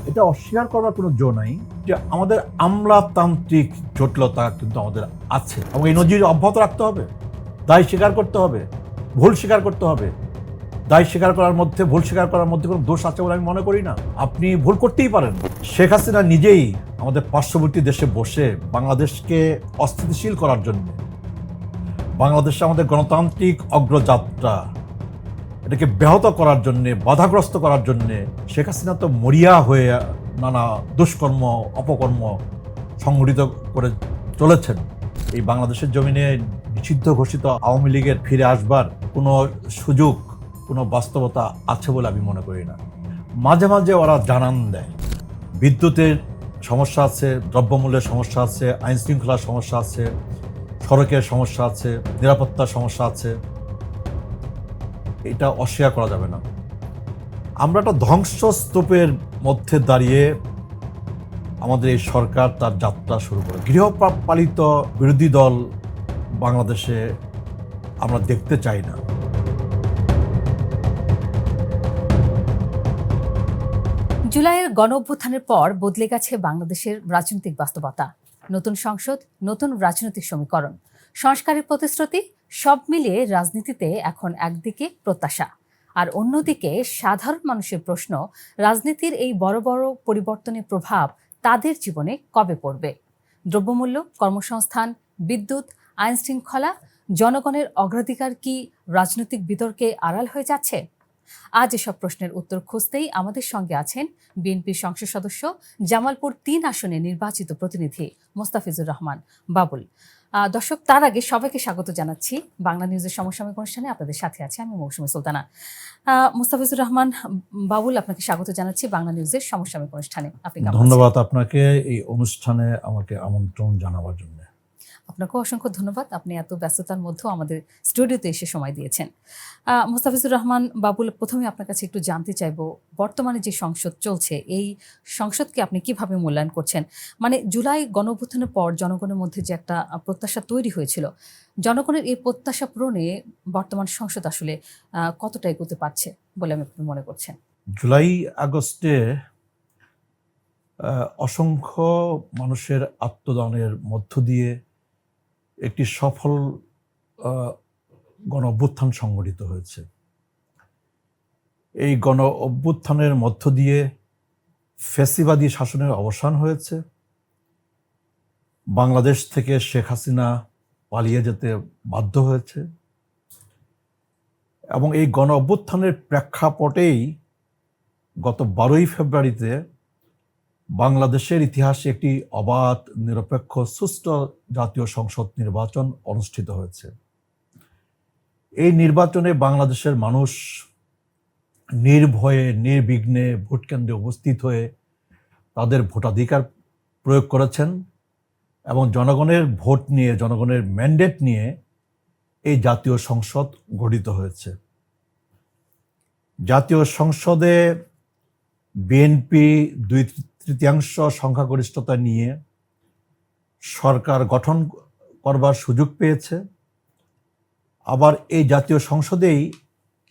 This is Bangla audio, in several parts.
এটা অস্বীকার করার কোনো জো নাই যে আমাদের আমলাতান্ত্রিক জটিলতা কিন্তু আমাদের আছে এবং এই নজির অব্যাহত রাখতে হবে। দায় স্বীকার করতে হবে, ভুল স্বীকার করতে হবে। দায় স্বীকার করার মধ্যে, ভুল স্বীকার করার মধ্যে কোনো দোষ আছে বলে আমি মনে করি না। আপনি ভুল করতেই পারেন। শেখ হাসিনা নিজেই আমাদের পার্শ্ববর্তী দেশে বসে বাংলাদেশকে অস্থিতিশীল করার জন্য, বাংলাদেশে আমাদের গণতান্ত্রিক অগ্রযাত্রা এটাকে ব্যাহত করার জন্যে, বাধাগ্রস্ত করার জন্যে শেখ হাসিনা তো মরিয়া হয়ে নানা দুষ্কর্ম অপকর্ম সংগঠিত করে চলেছেন। এই বাংলাদেশের জমিনে নিষিদ্ধ ঘোষিত আওয়ামী লীগের ফিরে আসবার কোনো সুযোগ, কোনো বাস্তবতা আছে বলে আমি মনে করি না। মাঝে মাঝে ওরা জানান দেয় বিদ্যুতের সমস্যা আছে, দ্রব্যমূল্যের সমস্যা আছে, আইন শৃঙ্খলার সমস্যা আছে, সড়কের সমস্যা আছে, নিরাপত্তার সমস্যা আছে। এটা অস্বীকার করা যাবে না। আমরা একটা ধ্বংসস্তূপের মধ্যে দাঁড়িয়ে আমাদের এই সরকার তার যাত্রা শুরু করে। গৃহপালিত বিরোধী দল বাংলাদেশে আমরা দেখতে চাই না। জুলাইয়ের গণঅভ্যুত্থানের পর বদলে গেছে বাংলাদেশের রাজনৈতিক বাস্তবতা। নতুন সংসদ, নতুন রাজনৈতিক সমীকরণ, সংস্কারের প্রতিশ্রুতি, সব মিলিয়ে রাজনীতিতে এখন একদিকে প্রত্যাশা আর অন্যদিকে সাধারণ মানুষের প্রশ্ন, রাজনীতির এই বড় বড় পরিবর্তনের প্রভাব তাদের জীবনে কবে পড়বে? দ্রব্যমূল্য, কর্মসংস্থান, বিদ্যুৎ, আইন শৃঙ্খলা, জনগণের অগ্রাধিকার কি রাজনৈতিক বিতর্কে আড়াল হয়ে যাচ্ছে? আজ এসব প্রশ্নের উত্তর খুঁজতেই আমাদের সঙ্গে আছেন বিএনপির সংসদ সদস্য, জামালপুর ৩ আসনে নির্বাচিত প্রতিনিধি মোস্তাফিজুর রহমান বাবুল। দর্শক, তার আগে সবাইকে স্বাগত জানাচ্ছি বাংলা নিউজের সমসাময়িক অনুষ্ঠানে। আপনাদের সাথে আছে আমি মৌসুমী সুলতানা। মোস্তাফিজুর রহমান বাবুল, আপনাকে স্বাগত জানাচ্ছি বাংলা নিউজের সমসাময়িক অনুষ্ঠানে। আপনি ধন্যবাদ আপনাকে এই অনুষ্ঠানে আমাকে আমন্ত্রণ জানাবার জন্য। আপনাকেও অসংখ্য ধন্যবাদ, আপনি এত ব্যস্ততার মধ্যেও আমাদের স্টুডিওতে এসে সময় দিয়েছেন। মোস্তাফিজুর রহমান বাবুল, প্রথমে আপনার কাছে একটু জানতে চাইব, বর্তমানে যে সংসদ চলছে এই সংসদকে আপনি কিভাবে মূল্যায়ন করছেন? মানে জুলাই গণঅভ্যুত্থানের পর জনগণের মধ্যে যে একটা প্রত্যাশা তৈরি হয়েছিল, জনগণের এই প্রত্যাশা পূরণে বর্তমান সংসদ আসলে কতটা এগোতে পারছে বলে আপনি মনে করছেন? জুলাই আগস্টে অসংখ্য মানুষের আত্মদানের মধ্য দিয়ে একটি সফল গণ অভ্যুত্থান সংগঠিত হয়েছে। এই গণ অভ্যুত্থানের মধ্য দিয়ে ফ্যাসিবাদী শাসনের অবসান হয়েছে। বাংলাদেশ থেকে শেখ হাসিনা পালিয়ে যেতে বাধ্য হয়েছে এবং এই গণ অভ্যুত্থানের প্রেক্ষাপটেই গত 12ই ফেব্রুয়ারিতে বাংলাদেশের ইতিহাসে একটি অবাধ, নিরপেক্ষ, সুষ্ঠু জাতীয় সংসদ নির্বাচন অনুষ্ঠিত হয়েছে। এই নির্বাচনে বাংলাদেশের মানুষ নির্ভয়ে, নির্বিঘ্নে ভোটকেন্দ্রে উপস্থিত হয়ে তাদের ভোটাধিকার প্রয়োগ করেছেন এবং জনগণের ভোট নিয়ে, জনগণের ম্যান্ডেট নিয়ে এই জাতীয় সংসদ গঠিত হয়েছে। জাতীয় সংসদে বিএনপি 2/3 সংখ্যাগরিষ্ঠতা নিয়ে সরকার গঠন করবার সুযোগ পেয়েছে। আবার এই জাতীয় সংসদেই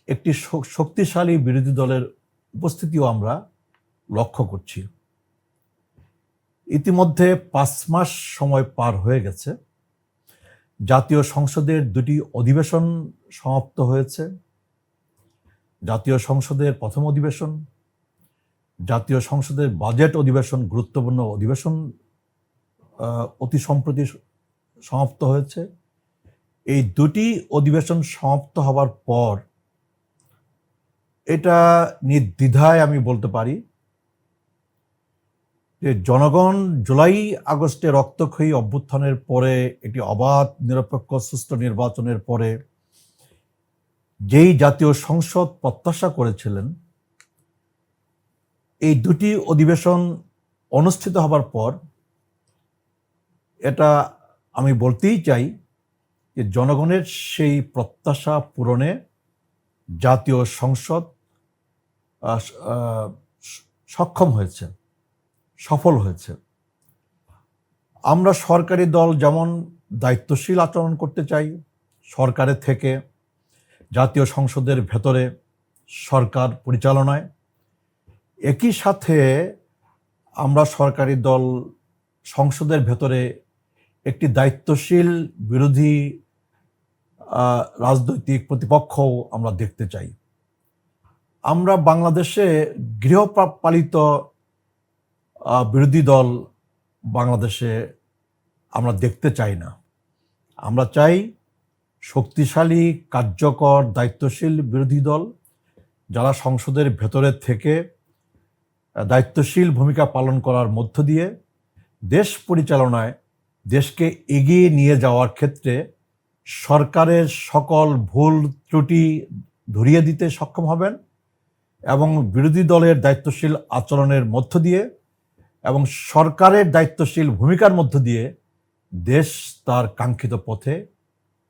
একটি শক্তিশালী বিরোধী দলের উপস্থিতিও আমরা লক্ষ্য করছি। ইতিমধ্যে 5 মাস সময় পার হয়ে গেছে। জাতীয় সংসদের 2টি অধিবেশন সমাপ্ত হয়েছে। জাতীয় সংসদের প্রথম অধিবেশন, জাতীয় সংসদের বাজেট অধিবেশন, গুরুত্বপূর্ণ অধিবেশন অতি সম্প্রতি সমাপ্ত হয়েছে। এই 2টি অধিবেশন সমাপ্ত হবার পর এটা নির্দ্বিধায় আমি বলতে পারি যে জনগণ জুলাই আগস্টে রক্তক্ষয়ী অভ্যুত্থানের পরে, একটি অবাধ, নিরপেক্ষ, সুষ্ঠু নির্বাচনের পরে যেই জাতীয় সংসদ প্রত্যাশা করেছিলেন, এই 2টি অধিবেশন অনুষ্ঠিত হবার পর এটা আমি বলতেই চাই যে জনগণের সেই প্রত্যাশা পূরণে জাতীয় সংসদ সক্ষম হয়েছে, সফল হয়েছে। আমরা সরকারি দল যেমন দায়িত্বশীল আচরণ করতে চাই, সরকারের থেকে জাতীয় সংসদের ভেতরে সরকার পরিচালনায়, একই সাথে আমরা সরকারি দল সংসদের ভেতরে একটি দায়িত্বশীল বিরোধী রাজনৈতিক প্রতিপক্ষ আমরা দেখতে চাই। আমরা বাংলাদেশে গৃহপালিত বিরোধী দল বাংলাদেশে আমরা দেখতে চাই না। আমরা চাই শক্তিশালী, কার্যকর, দায়িত্বশীল বিরোধী দল, যারা সংসদের ভেতরে থেকে দায়িত্বশীল ভূমিকা পালন করার মধ্য দিয়ে দেশ পরিচালনায় দেশকে এগিয়ে নিয়ে যাওয়ার ক্ষেত্রে সরকারের সকল ভুল ত্রুটি ধরিয়ে দিতে সক্ষম হবেন এবং বিরোধী দলের দায়িত্বশীল আচরণের মধ্য দিয়ে এবং সরকারের দায়িত্বশীল ভূমিকার মধ্য দিয়ে দেশ তার কাঙ্ক্ষিত পথে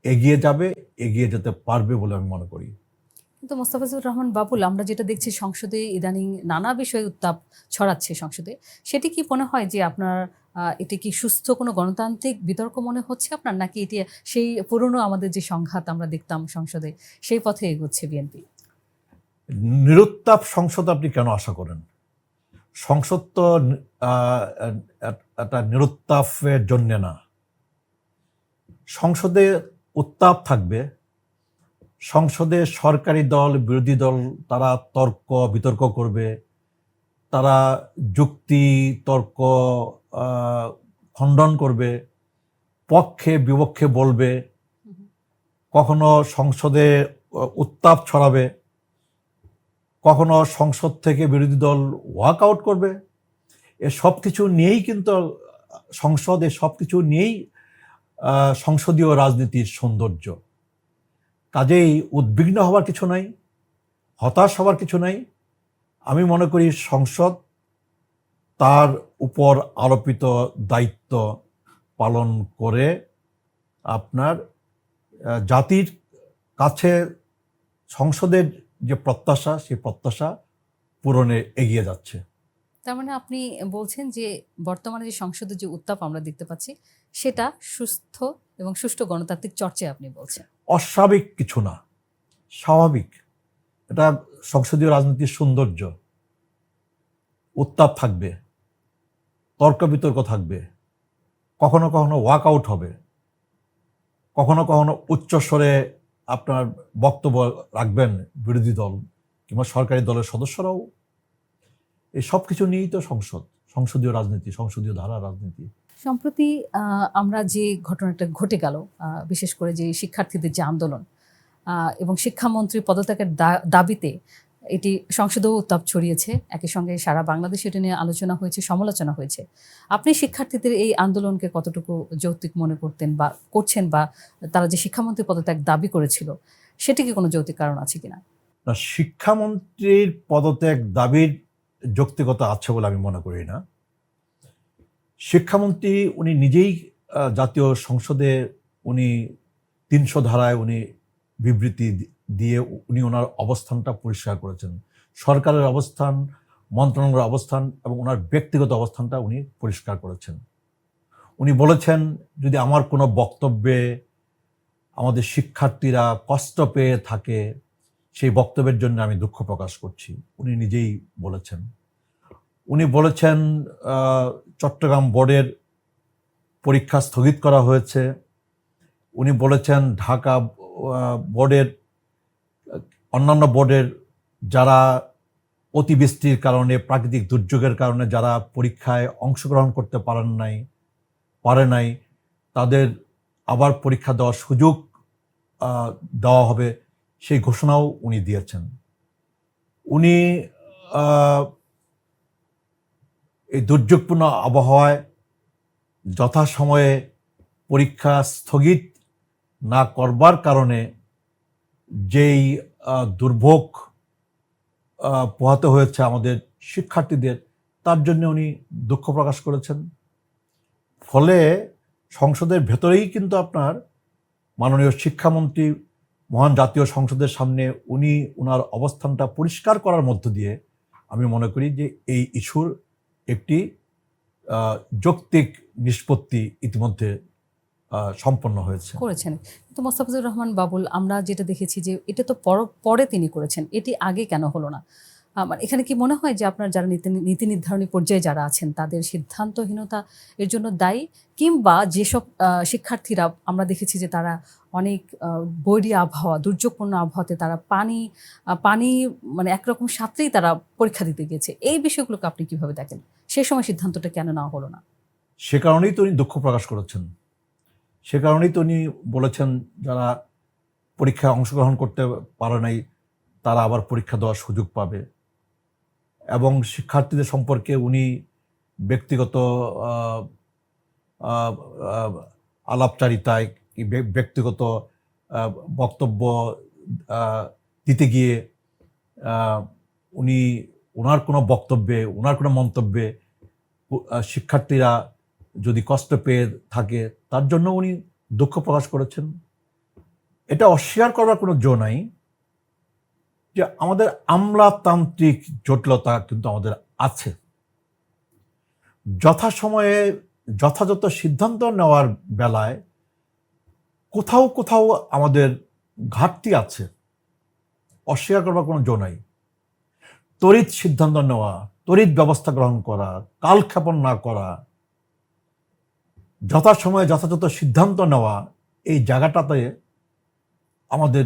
এগিয়ে যাবে, এগিয়ে যেতে পারবে বলে আমি মনে করি। কিন্তু মোস্তাফিজুর রহমান বাবুল, আমরা যেটা দেখছি সংসদে ইদানিং নানা বিষয়ে উত্তাপ ছড়াচ্ছে সংসদে, সেটি কি মনে হয় যে আপনার এটি কি সুস্থ কোনো গণতান্ত্রিক বিতর্ক মনে হচ্ছে আপনার, নাকি এটি সেই পুরনো আমাদের যে সংঘাত আমরা দেখতাম সংসদে সেই পথে এগোচ্ছে বিএনপি? নিরুত্তাপ সংসদ আপনি কেন আশা করেন? সংসদ তো একটা নিরুত্তাপের জন্য না। সংসদে উত্তাপ থাকবে, সংসদে সরকারি দল বিরোধী দল তারা তর্ক বিতর্ক করবে, তারা যুক্তি তর্ক খণ্ডন করবে, পক্ষে বিপক্ষে বলবে, কখনো সংসদে উত্তাপ ছড়াবে, কখনো সংসদ থেকে বিরোধী দল ওয়াক আউট করবে। এ সব কিছু নিয়েই কিন্তু সংসদ, এ সব কিছু নিয়েই সংসদীয় রাজনীতির সৌন্দর্য। কাজেই উদ্বিগ্ন হওয়ার কিছু নাই, হতাশ হওয়ার কিছু নাই। আমি মনে করি সংসদ তার উপর আরোপিত দায়িত্ব পালন করে আপনার জাতির কাছে সংসদের যে প্রত্যাশা, সেই প্রত্যাশা পূরণে এগিয়ে যাচ্ছে। তার মানে আপনি বলছেন যে বর্তমানে যে সংসদের যে উত্তাপ আমরা দেখতে পাচ্ছি সেটা সুস্থ এবং সুষ্ঠু গণতান্ত্রিক চর্চায় আপনি বলছেন? অস্বাভাবিক কিছু না, স্বাভাবিক। এটা সংসদীয় রাজনীতির সৌন্দর্য। উত্তাপ থাকবে, তর্ক বিতর্ক থাকবে, কখনো কখনো ওয়াক আউট হবে, কখনো কখনো উচ্চস্বরে আপনার বক্তব্য রাখবেন বিরোধী দল কিংবা সরকারি দলের সদস্যরাও। এই সব কিছু নিয়েই তো সংসদীয় রাজনীতি, সংসদীয় ধারা রাজনীতি। সম্প্রতি আমরা যে ঘটনাটা ঘটে গেল, বিশেষ করে যে শিক্ষার্থীদের যে আন্দোলন এবং শিক্ষামন্ত্রী পদত্যাগের দাবিতে এটি সংসদেও উত্তাপ ছড়িয়েছে, একই সঙ্গে সারা বাংলাদেশে এটা নিয়ে আলোচনা হয়েছে, সমালোচনা হয়েছে। আপনি শিক্ষার্থীদের এই আন্দোলনকে কতটুকু যৌক্তিক মনে করতেন বা করছেন, বা তারা যে শিক্ষামন্ত্রী পদত্যাগ দাবি করেছিল সেটি কি কোনো যৌক্তিক কারণ আছে কিনা? না, শিক্ষামন্ত্রীর পদত্যাগ দাবির যৌক্তিকতা আছে বলে আমি মনে করি না। শিক্ষামন্ত্রী উনি নিজেই জাতীয় সংসদে উনি ৩০০ ধারায় উনি বিবৃতি দিয়ে উনি ওনার অবস্থানটা পরিষ্কার করেছেন। সরকারের অবস্থান, মন্ত্রণালয়ের অবস্থান এবং ওনার ব্যক্তিগত অবস্থানটা উনি পরিষ্কার করেছেন। উনি বলেছেন, যদি আমার কোনো বক্তব্যে আমাদের শিক্ষার্থীরা কষ্ট পেয়ে থাকে, সেই বক্তব্যের জন্য আমি দুঃখ প্রকাশ করছি, উনি নিজেই বলেছেন। উনি বলেছেন চট্টগ্রাম বোর্ডের পরীক্ষা স্থগিত করা হয়েছে। উনি বলেছেন ঢাকা বোর্ডের, অন্যান্য বোর্ডের যারা অতিবৃষ্টির কারণে, প্রাকৃতিক দুর্যোগের কারণে যারা পরীক্ষায় অংশগ্রহণ করতে পারে নাই তাদের আবার পরীক্ষা দেওয়ার সুযোগ দেওয়া হবে, সেই ঘোষণাও উনি দিয়েছেন। উনি এই দুর্যোগপূর্ণ আবহাওয়ায় যথাসময়ে পরীক্ষা স্থগিত না করবার কারণে যেই দুর্ভোগ পোহাতে হয়েছে আমাদের শিক্ষার্থীদের, তার জন্য উনি দুঃখ প্রকাশ করেছেন। ফলে সংসদের ভেতরেই কিন্তু আপনার মাননীয় শিক্ষামন্ত্রী মহান জাতীয় সংসদের সামনে উনি ওনার অবস্থানটা পরিষ্কার করার মধ্য দিয়ে আমি মনে করি যে এই ইস্যুর একটি যৌক্তিক নিষ্পত্তি ইতিমধ্যে সম্পন্ন হয়েছে, করেছেন। কিন্তু মোস্তাফিজুর রহমান বাবুল, আমরা যেটা দেখেছি যে এটা তো পরে তিনি করেছেন, এটি আগে কেন হলো না? মানে এখানে কি মনে হয় যে আপনার যারা নীতি নির্ধারণী পর্যায়ে যারা আছেন তাদের সিদ্ধান্তহীনতা এর জন্য দায়ী, কিংবা যেসব শিক্ষার্থীরা আমরা দেখেছি যে তারা অনেক বৈরী আবহাওয়া, দুর্যোগপূর্ণ আবহাওয়াতে তারা পানি মানে একরকম সাঁতরেই তারা পরীক্ষা দিতে গিয়েছে, এই বিষয়গুলোকে আপনি কিভাবে দেখেন? সেই সময় সিদ্ধান্তটা কেন নেওয়া হলো না? সে কারণেই তো উনি দুঃখ প্রকাশ করেছেন। সে কারণেই তো উনি বলেছেন যারা পরীক্ষায় অংশগ্রহণ করতে পারে নাই তারা আবার পরীক্ষা দেওয়ার সুযোগ পাবে। এবং শিক্ষার্থীদের সম্পর্কে উনি ব্যক্তিগত আলাপচারিতায় ব্যক্তিগত বক্তব্য দিতে গিয়ে উনি ওনার কোনো বক্তব্যে, ওনার কোনো মন্তব্যে শিক্ষার্থীরা যদি কষ্ট পেয়ে থাকে তার জন্য উনি দুঃখ প্রকাশ করেছেন। এটা অস্বীকার করার কোনো জো নাই যে আমাদের আমলাতান্ত্রিক জটিলতা কিন্তু আমাদের আছে। যথাসময়ে যথাযথ সিদ্ধান্ত নেওয়ার বেলায় কোথাও কোথাও আমাদের ঘাটতি আছে, অস্বীকার করবার কোনো জো নাই। তড়িৎ সিদ্ধান্ত নেওয়া, তড়িৎ ব্যবস্থা গ্রহণ করা, কালক্ষেপণ না করা, যথাসময়ে যথাযথ সিদ্ধান্ত নেওয়া, এই জায়গাটাতে আমাদের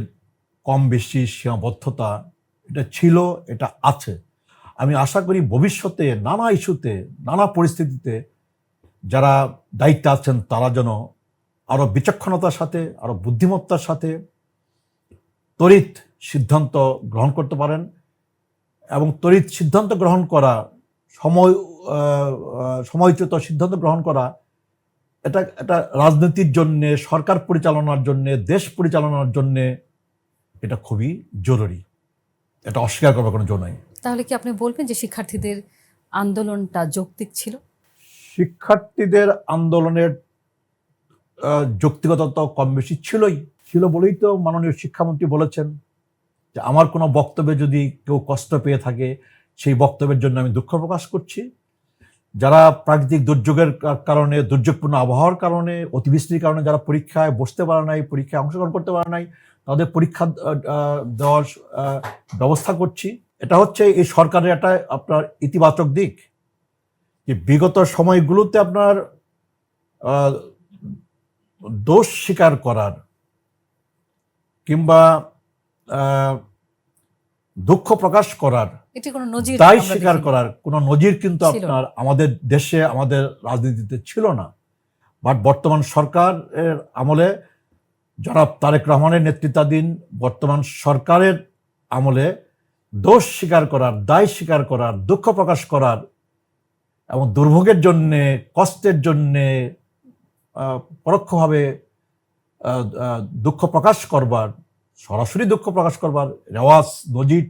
কম বেশি সীমাবদ্ধতা এটা ছিল, এটা আছে। আমি আশা করি ভবিষ্যতে নানা ইস্যুতে, নানা পরিস্থিতিতে যারা দায়িত্বে আছেন তারা যেন আরও বিচক্ষণতার সাথে, আরও বুদ্ধিমত্তার সাথে তড়িৎ সিদ্ধান্ত গ্রহণ করতে পারেন। এবং তড়িৎ সিদ্ধান্ত গ্রহণ করা, সময়চ্যুত সিদ্ধান্ত গ্রহণ করা, এটা রাজনীতির জন্যে, সরকার পরিচালনার জন্যে, দেশ পরিচালনার জন্যে এটা খুবই জরুরি। এটা অস্বীকার করার কোনো জো নাই। তাহলে কি আপনি বলবেন যে শিক্ষার্থীদের আন্দোলনটা যৌক্তিক ছিল? শিক্ষার্থীদের আন্দোলনের যৌক্তিকতা তো কম বেশি ছিল বলেই তো মাননীয় শিক্ষামন্ত্রী বলেছেন যে আমার কোনো বক্তব্যে যদি কেউ কষ্ট পেয়ে থাকে সেই বক্তব্যের জন্য আমি দুঃখ প্রকাশ করছি। যারা প্রাকৃতিক দুর্যোগের কারণে, দুর্যোগপূর্ণ আবহাওয়ার কারণে, অতিবৃষ্টির কারণে যারা পরীক্ষায় বসতে পারে নাই, পরীক্ষায় অংশগ্রহণ করতে পারে নাই, তাদের পরীক্ষা দেওয়ার ব্যবস্থা করছি। এটা হচ্ছে এই সরকারের একটা আপনার ইতিবাচক দিক, যে বিগত সময়গুলোতে আপনার দোষ স্বীকার করার কিংবা দুঃখ প্রকাশ করার, দায় স্বীকার করার কোনো নজির কিন্তু আপনার আমাদের দেশে, আমাদের রাজনীতিতে ছিল না। বাট বর্তমান সরকারের আমলে, জনাব তারেক রহমানের নেতৃত্বাধীন বর্তমান সরকারের আমলে দোষ স্বীকার করার, দায় স্বীকার করার, দুঃখ প্রকাশ করার এবং দুর্ভোগের জন্যে, কষ্টের জন্যে পরোক্ষভাবে দুঃখ প্রকাশ করবার, সরাসরি দুঃখ প্রকাশ করবার রেওয়াজ, নজির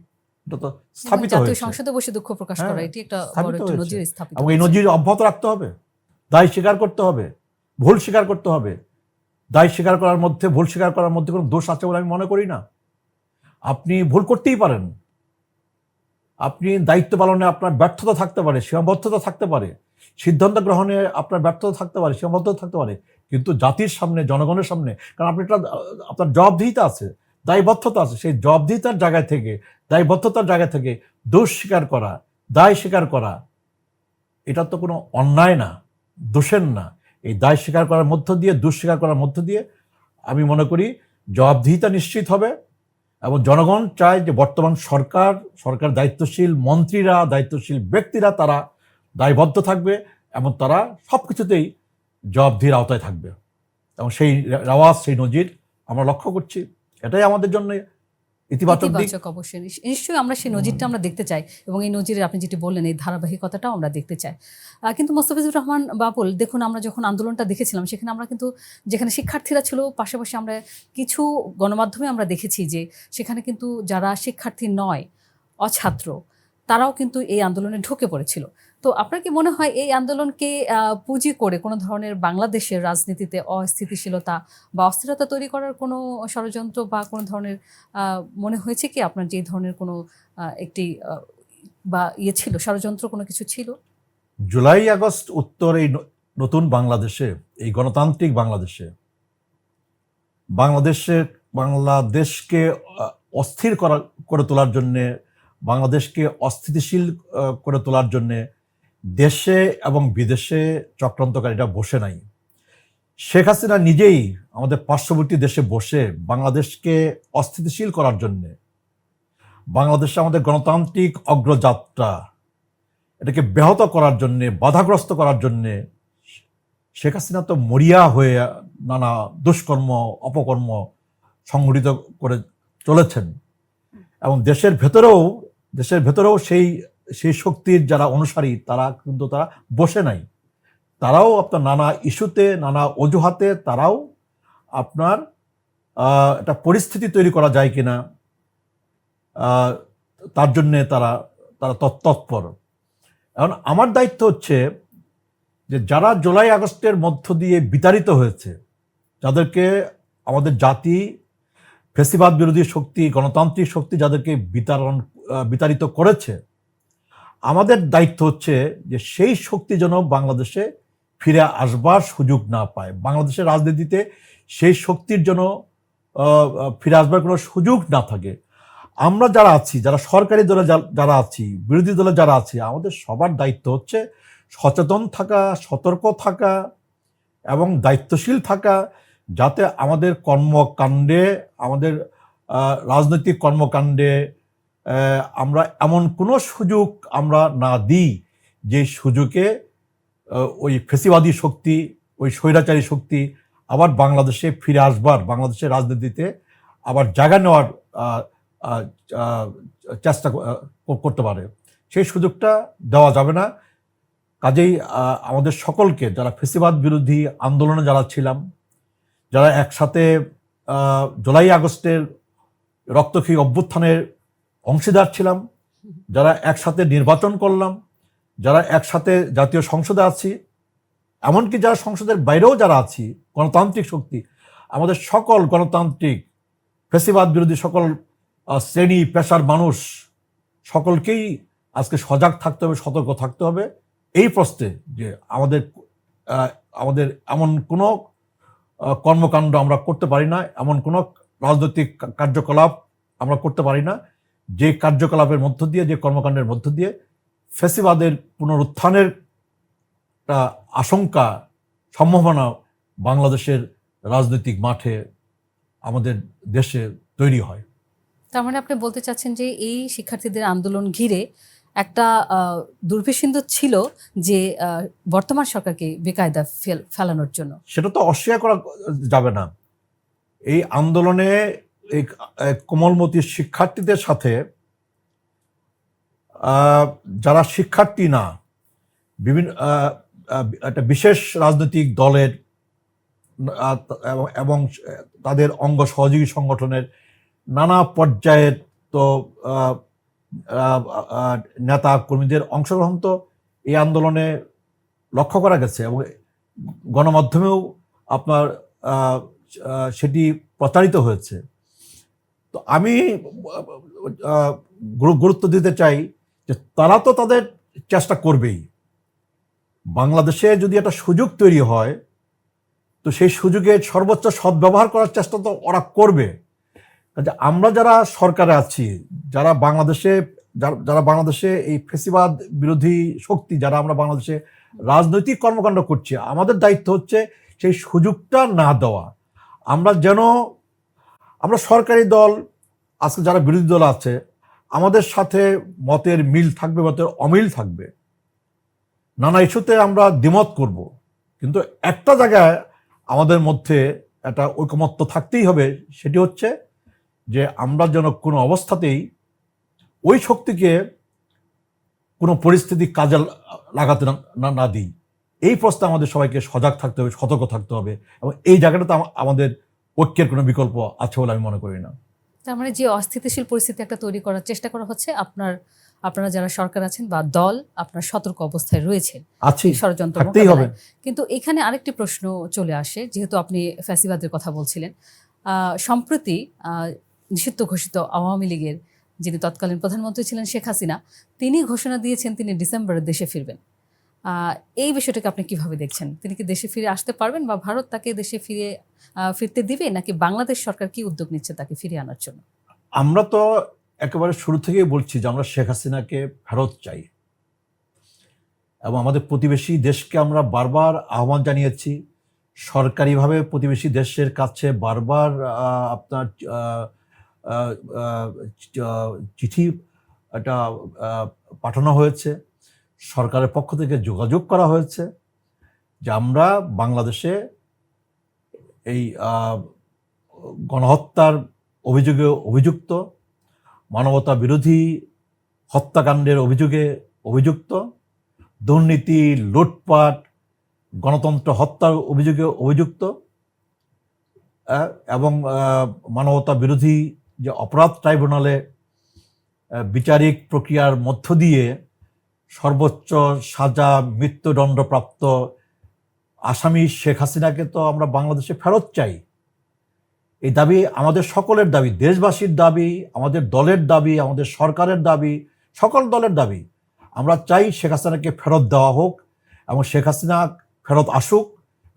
স্থাপিত হয়েছে। সংসদে বসে দুঃখ প্রকাশ করা, এটি একটা বড় একটা নজির স্থাপিত। এবং এই নজির অব্যাহত রাখতে হবে, দায় স্বীকার করতে হবে, ভুল স্বীকার করতে হবে। দায় স্বীকার করার মধ্যে, ভুল স্বীকার করার মধ্যে কোনো দোষ আছে বলে আমি মনে করি না। আপনি ভুল করতেই পারেন, আপনি দায়িত্ব পালনে আপনার ব্যর্থতা থাকতে পারে, সীমাবদ্ধতা থাকতে পারে, সিদ্ধান্ত গ্রহণে আপনার ব্যর্থতা থাকতে পারে, সীমাবদ্ধতা থাকতে পারে, কিন্তু জাতির সামনে, জনগণের সামনে, কারণ আপনি একটা, আপনার জবাবদিহিতা আছে, দায়বদ্ধতা আছে, সেই জবাবদিহিতার জায়গা থেকে, দায়বদ্ধতার জায়গা থেকে দোষ স্বীকার করা, দায় স্বীকার করা, এটা তো কোনো অন্যায় না, দোষের না। এই দায় স্বীকার করার মধ্য দিয়ে, দোষ স্বীকার করার মধ্য দিয়ে আমি মনে করি জবাবদিহিতা নিশ্চিত হবে। এবং জনগণ চায় যে বর্তমান সরকার দায়িত্বশীল মন্ত্রীরা, দায়িত্বশীল ব্যক্তিরা তারা দায়বদ্ধ থাকবে এবং তারা সব কিছুতেই জবাবদিহির আওতায় থাকবে। এবং সেই রেওয়াজ, সেই নজির আমরা লক্ষ্য করছি, এটাই আমাদের জন্য ইতিবাচক দিক। অবশ্যই, নিশ্চয়ই আমরা সেই নজিরটা আমরা দেখতে চাই, এবং এই নজিরের আপনি যেটি বললেন এই ধারাবাহিকতাটাও আমরা দেখতে চাই। কিন্তু মোস্তাফিজুর রহমান বাবুল, দেখুন আমরা যখন আন্দোলনটা দেখেছিলাম সেখানে আমরা কিন্তু, যেখানে শিক্ষার্থীরা ছিল, পাশাপাশি আমরা কিছু গণমাধ্যমে আমরা দেখেছি যে সেখানে কিন্তু যারা শিক্ষার্থী নয়, অছাত্র, তারাও কিন্তু এই আন্দোলনে ঢুকে পড়েছিল। তো আপনার কি মনে হয় এই আন্দোলনকে পুঁজি করে কোনো ধরনের বাংলাদেশের রাজনীতিতে অস্থিতিশীলতা বা অস্থিরতা তৈরি করার কোনো ষড়যন্ত্র বা কোনো ধরনের মনে হয়েছে কি আপনার, যে ধরনের কোনো একটি বা ছিল, ষড়যন্ত্র কোনো কিছু ছিল? জুলাই আগস্ট উত্তর এই নতুন বাংলাদেশে, এই গণতান্ত্রিক বাংলাদেশকে অস্থির করে তোলার জন্যে বাংলাদেশকে অস্থিতিশীল করে তোলার জন্যে দেশে এবং বিদেশে চক্রান্তকারীরা বসে নাই। শেখ হাসিনা নিজেই আমাদের পার্শ্ববর্তী দেশে বসে বাংলাদেশকে অস্থিতিশীল করার জন্যে, বাংলাদেশে আমাদের গণতান্ত্রিক অগ্রযাত্রা এটাকে ব্যাহত করার জন্যে, বাধাগ্রস্ত করার জন্যে শেখ হাসিনা তো মরিয়া হয়ে নানা দুষ্কর্ম অপকর্ম সংঘটিত করে চলেছেন। এবং দেশের ভেতরেও সেই শক্তির যারা অনুসারী তারা কিন্তু তারা বসে নাই। তারাও আপনার নানা ইস্যুতে, নানা অজুহাতে তারাও আপনার একটা পরিস্থিতি তৈরি করা যায় কিনা তার জন্যে তারা তৎপর। এখন আমার দায়িত্ব হচ্ছে যে যারা জুলাই আগস্টের মধ্য দিয়ে বিতাড়িত হয়েছে, যাদেরকে আমাদের জাতি ফ্যাসিবাদ বিরোধী শক্তি, গণতান্ত্রিক শক্তি যাদেরকে বিতাড়িত করেছে, আমাদের দায়িত্ব হচ্ছে যে সেই শক্তি যেন বাংলাদেশে ফিরে আসবার সুযোগ না পায়। বাংলাদেশের রাজনীতিতে সেই শক্তির জন্য ফিরে আসবার কোনো সুযোগ না থাকে। আমরা যারা আছি, যারা সরকারি দলে যারা আছি, বিরোধী দলে যারা আছি, আমাদের সবার দায়িত্ব হচ্ছে সচেতন থাকা, সতর্ক থাকা এবং দায়িত্বশীল থাকা, যাতে আমাদের কর্মকাণ্ডে, আমাদের রাজনৈতিক কর্মকাণ্ডে আমরা এমন কোনো সুযোগ আমরা না দিই যে সুযোগে ওই ফেসিবাদী শক্তি, ওই স্বৈরাচারী শক্তি আবার বাংলাদেশে ফিরে আসবার, বাংলাদেশের রাজনীতিতে আবার জায়গা নেওয়ার চেষ্টা করতে পারে। সেই সুযোগটা দেওয়া যাবে না। কাজেই আমাদের সকলকে, যারা ফেসিবাদ বিরোধী আন্দোলনে যারা ছিলাম, যারা একসাথে জুলাই আগস্টের রক্তক্ষয়ী অভ্যুত্থানের অংশীদার ছিলাম, যারা একসাথে নির্বাচন করলাম, যারা একসাথে জাতীয় সংসদে আছি, এমনকি যারা সংসদের বাইরেও যারা আছি, গণতান্ত্রিক শক্তি, আমাদের সকল গণতান্ত্রিক ফ্যাসিবাদ বিরোধী সকল শ্রেণী পেশার মানুষ সকলকেই আজকে সজাগ থাকতে হবে, সতর্ক থাকতে হবে এই প্রশ্নে যে আমাদের এমন কোনো কর্মকাণ্ড আমরা করতে পারি না, এমন কোনো রাজনৈতিক কার্যকলাপ আমরা করতে পারি না যে কার্যকলাপের মধ্য দিয়ে, যে কর্মকাণ্ডের মধ্য দিয়ে ফ্যাসিবাদের পুনরুত্থানের আশঙ্কা, সম্ভাবনা বাংলাদেশের রাজনৈতিক মাঠে, আমাদের দেশে তৈরি হয়। তার মানে আপনি বলতে চাচ্ছেন যে এই শিক্ষার্থীদের আন্দোলন ঘিরে একটা দুর্বিষিন্দ ছিল যে বর্তমান সরকারকে বেকায়দা ফেলানোর জন্য। সেটা তো অস্বীকার করা যাবে না। এই আন্দোলনে এই কোমলমতি শিক্ষার্থীদের সাথে যারা শিক্ষার্থী না, বিভিন্ন একটা বিশেষ রাজনৈতিক দলের এবং তাদের অঙ্গ সহযোগী সংগঠনের নানা পর্যায়ের তো নেতা কর্মীদের অংশগ্রহণ তো এই আন্দোলনে লক্ষ্য করা গেছে এবং গণমাধ্যমেও আপনার সেটি প্রচারিত হয়েছে। তো আমি গুরুত্ব দিতে চাই যে তারা তো তাদের চেষ্টা করবেই। বাংলাদেশে যদি একটা সুযোগ তৈরি হয় তো সেই সুযোগের সর্বোচ্চ সদ্ব্যবহার করার চেষ্টা তো ওরা করবে। আমরা যারা সরকারে আছি, যারা বাংলাদেশে এই ফ্যাসিবাদ বিরোধী শক্তি, যারা আমরা বাংলাদেশে রাজনৈতিক কর্মকাণ্ড করছি, আমাদের দায়িত্ব হচ্ছে সেই সুযোগটা না দেওয়া। আমরা সরকারি দল, আজকে যারা বিরোধী দল আছে, আমাদের সাথে মতের মিল থাকবে, মতের অমিল থাকবে, নানা ইস্যুতে আমরা দ্বিমত করব, কিন্তু একটা জায়গায় আমাদের মধ্যে একটা ঐকমত্য থাকতেই হবে। সেটি হচ্ছে যে আমরা যেন কোনো অবস্থাতেই ওই শক্তিকে কোনো পরিস্থিতি কাজে লাগাতে না দিই। এই প্রশ্নে আমাদের সবাইকে সজাগ থাকতে হবে, সতর্ক থাকতে হবে, এবং এই জায়গাটাতে আমাদের ঐক্যের কোনো বিকল্প আছে বলে আমি মনে করি না। তার মানে যে অস্থিতিশীল পরিস্থিতি একটা তৈরি করার চেষ্টা করা হচ্ছে, আপনারা যারা সরকার আছেন বা দল, আপনার সতর্ক অবস্থায় রয়েছেন, ষড়যন্ত্র থাকতেই হবে। কিন্তু এখানে আরেকটি প্রশ্ন চলে আসে, যেহেতু আপনি ফ্যাসিবাদের কথা বলছিলেন, সম্প্রতি নিষিদ্ধ ঘোষিত আওয়ামী লীগের যিনি তৎকালীন প্রধানমন্ত্রী ছিলেন শেখ হাসিনা, তিনি ঘোষণা দিয়েছেন তিনি ডিসেম্বরে দেশে ফিরবেন। এই বিষয়টাকে আপনি কিভাবে দেখছেন? তিনি কি দেশে ফিরে আসতে পারবেন, বা ভারত তাকে দেশে ফিরতে দিবে, নাকি বাংলাদেশ সরকার কি উদ্যোগ নিচ্ছে তাকে ফিরিয়ে আনার জন্য? আমরা তো একেবারে শুরু থেকেই বলছি যে আমরা শেখ হাসিনাকে ফেরত চাই, এবং আমাদের প্রতিবেশী দেশকে আমরা বারবার আহ্বান জানিয়েছি, সরকারিভাবে প্রতিবেশী দেশের কাছে বারবার আপনার আহ, আহ, চিঠি এটা পাঠানো হয়েছে, সরকারের পক্ষ থেকে যোগাযোগ করা হয়েছে যে আমরা বাংলাদেশে এই গণহত্যার অভিযোগে অভিযুক্ত, মানবতা বিরোধী হত্যাকাণ্ডের অভিযোগে অভিযুক্ত, দুর্নীতি, লুটপাট, গণতন্ত্র হত্যার অভিযোগে অভিযুক্ত এবং মানবতা বিরোধী যে অপরাধ ট্রাইব্যুনালে বিচারিক প্রক্রিয়ার মধ্য দিয়ে সর্বোচ্চ সাজা মৃত্যুদণ্ডপ্রাপ্ত আসামি শেখ হাসিনাকে তো আমরা বাংলাদেশে ফেরত চাই। এই দাবি আমাদের সকলের দাবি, দেশবাসীর দাবি, আমাদের দলের দাবি, আমাদের সরকারের দাবি, সকল দলের দাবি। আমরা চাই শেখ হাসিনাকে ফেরত দেওয়া হোক এবং শেখ হাসিনা ফেরত আসুক,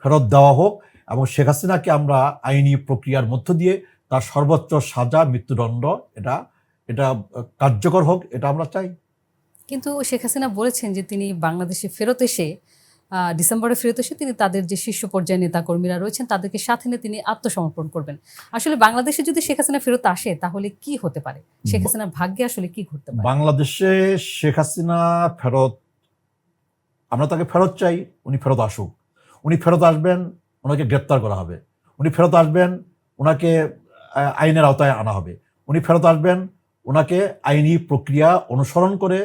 ফেরত দেওয়া হোক এবং শেখ হাসিনাকে আমরা আইনি প্রক্রিয়ার মধ্য দিয়ে তার সর্বোচ্চ সাজা মৃত্যুদণ্ড এটা কার্যকর হোক, এটা আমরা চাই। কিন্তু শেখ হাসিনা বলেছেন যে তিনি বাংলাদেশে ফেরত এসে ডিসেম্বরে ফেরত এসে তিনি তাদের যে শীর্ষ পর্যায়ের নেতাকর্মীরা রয়েছেন তাদেরকে সাথে নিয়ে তিনি আত্মসমর্পণ করবেন। আসলে বাংলাদেশে যদি শেখ হাসিনা ফেরত আসে তাহলে কি হতে পারে? শেখ হাসিনার ভাগ্যে আসলে কি ঘটতে পারে? বাংলাদেশে শেখ হাসিনা ফেরত, আমরা তাকে ফেরত চাই, উনি ফেরত আসুক। উনি ফেরত আসবেন, ওনাকে গ্রেপ্তার করা হবে। উনি ফেরত আসবেন, ওনাকে আইনের আওতায় আনা হবে। উনি ফেরত আসবেন, ওনাকে আইনি প্রক্রিয়া অনুসরণ করে,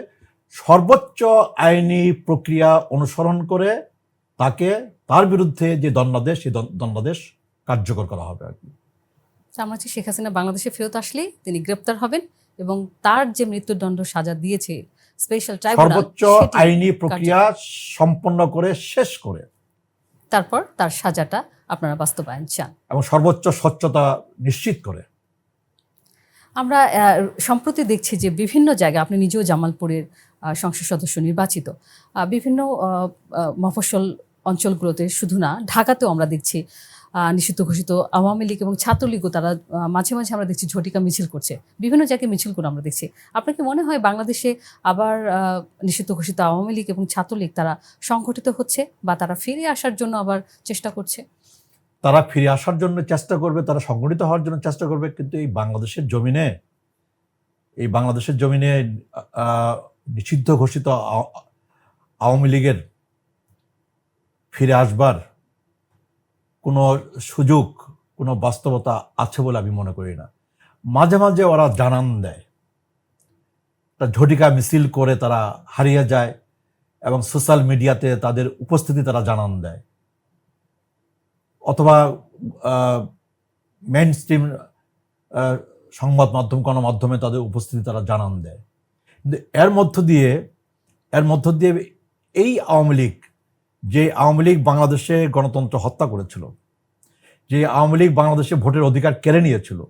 সর্বোচ্চ আইনি প্রক্রিয়া অনুসরণ করে তার বিরুদ্ধে যে দণ্ডাদেশ, সেই দণ্ডাদেশ কার্যকর করা হবে আর কি। আমরা হচ্ছে শেখ হাসিনা বাংলাদেশে ফেরত আসলেই তিনি গ্রেপ্তার হবেন এবং তার যে মৃত্যুদণ্ড সাজা দিয়েছে স্পেশাল ট্রাইব্যুনাল, সর্বোচ্চ আইনি প্রক্রিয়া সম্পন্ন করে শেষ করে তারপর তার সাজাটা আপনারা বাস্তবায়ন চান এবং সর্বোচ্চ স্বচ্ছতা নিশ্চিত করে। আমরা সম্প্রতি দেখছি যে বিভিন্ন জায়গায়, আপনি নিজেও জামালপুরের সংসদ সদস্য নির্বাচিত, বিভিন্ন মফস্বল অঞ্চলগুলোতে শুধু না, ঢাকাতেও আমরা দেখছি নিষিদ্ধ ঘোষিত আওয়ামী লীগ এবং ছাত্রলীগও তারা মাঝে মাঝে আমরা দেখছি ঝটিকা মিছিল করছে, বিভিন্ন জায়গায় মিছিলগুলো আমরা দেখছি। আপনার কি মনে হয় বাংলাদেশে আবার নিষিদ্ধ ঘোষিত আওয়ামী লীগ এবং ছাত্রলীগ তারা সংগঠিত হচ্ছে বা তারা ফিরে আসার জন্য আবার চেষ্টা করছে? তারা ফিরে আসার জন্য চেষ্টা করবে, তারা সংগঠিত হওয়ার জন্য চেষ্টা করবে, কিন্তু এই বাংলাদেশের জমিনে নিষিদ্ধ ঘোষিত আওয়ামী লীগের ফিরে আসবার কোনো সুযোগ, কোনো বাস্তবতা আছে বলে আমি মনে করি না। মাঝে মাঝে ওরা জানান দেয়, ঝটিকা মিছিল করে তারা হারিয়ে যায় এবং সোশ্যাল মিডিয়াতে তাদের উপস্থিতি তারা জানান দেয়, অথবা মেইন স্ট্রিম সংবাদ মাধ্যম, গণমাধ্যমে তাদের উপস্থিতি তারা জানান দেয়। কিন্তু এর মধ্য দিয়ে এই আওয়ামী লীগ বাংলাদেশে গণতন্ত্র হত্যা করেছিল, যে আওয়ামী লীগ বাংলাদেশে ভোটের অধিকার কেড়ে নিয়েছিল,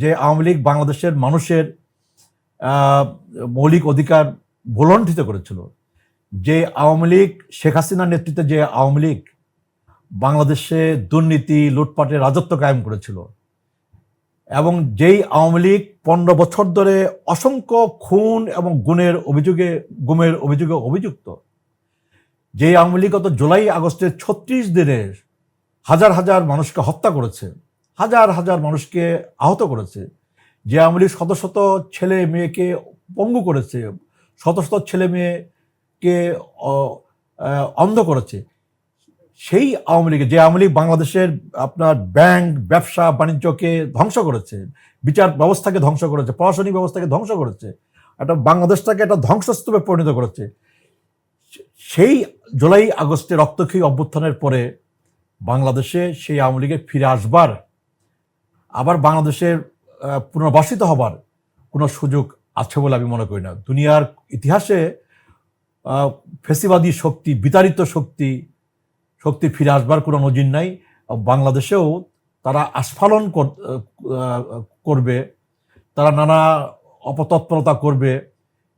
যে আওয়ামী লীগ বাংলাদেশের মানুষের মৌলিক অধিকার ভুলণ্ঠিত করেছিল, যে আওয়ামী লীগ, শেখ হাসিনার নেতৃত্বে যে আওয়ামী লীগ বাংলাদেশে দুর্নীতি, লুটপাটের রাজত্ব কায়েম করেছিল, এবং যেই আওয়ামী লীগ 15 বছর ধরে অসংখ্য খুন এবং গুমের অভিযোগে অভিযুক্ত, যে আওয়ামী লীগ গত জুলাই আগস্টের 36 দিনের হাজার হাজার মানুষকে হত্যা করেছে, হাজার হাজার মানুষকে আহত করেছে, যে আওয়ামী লীগ শত শত ছেলে মেয়েকে পঙ্গু করেছে, শত শত ছেলে মেয়েকে অন্ধ করেছে, সেই আওয়ামী লীগ, যে আওয়ামী লীগ বাংলাদেশের আপনার ব্যাংক, ব্যবসা বাণিজ্যকে ধ্বংস করেছে, বিচার ব্যবস্থাকে ধ্বংস করেছে, প্রশাসনিক ব্যবস্থাকে ধ্বংস করেছে, বাংলাদেশটাকে একটা ধ্বংসস্তূপে পরিণত করেছে, সেই জুলাই আগস্টে রক্তক্ষয়ী অভ্যুত্থানের পরে বাংলাদেশে সেই আওয়ামী লীগের ফিরে আসবার, আবার বাংলাদেশের পুনর্বাসিত হবার কোনো সুযোগ আছে বলে আমি মনে করি না। দুনিয়ার ইতিহাসে ফেসিবাদী শক্তি, বিতাড়িত শক্তি ফিরে আসবার কোনো নজির নাই। বাংলাদেশেও তারা আস্ফালন করবে, তারা নানা অপতৎপরতা করবে,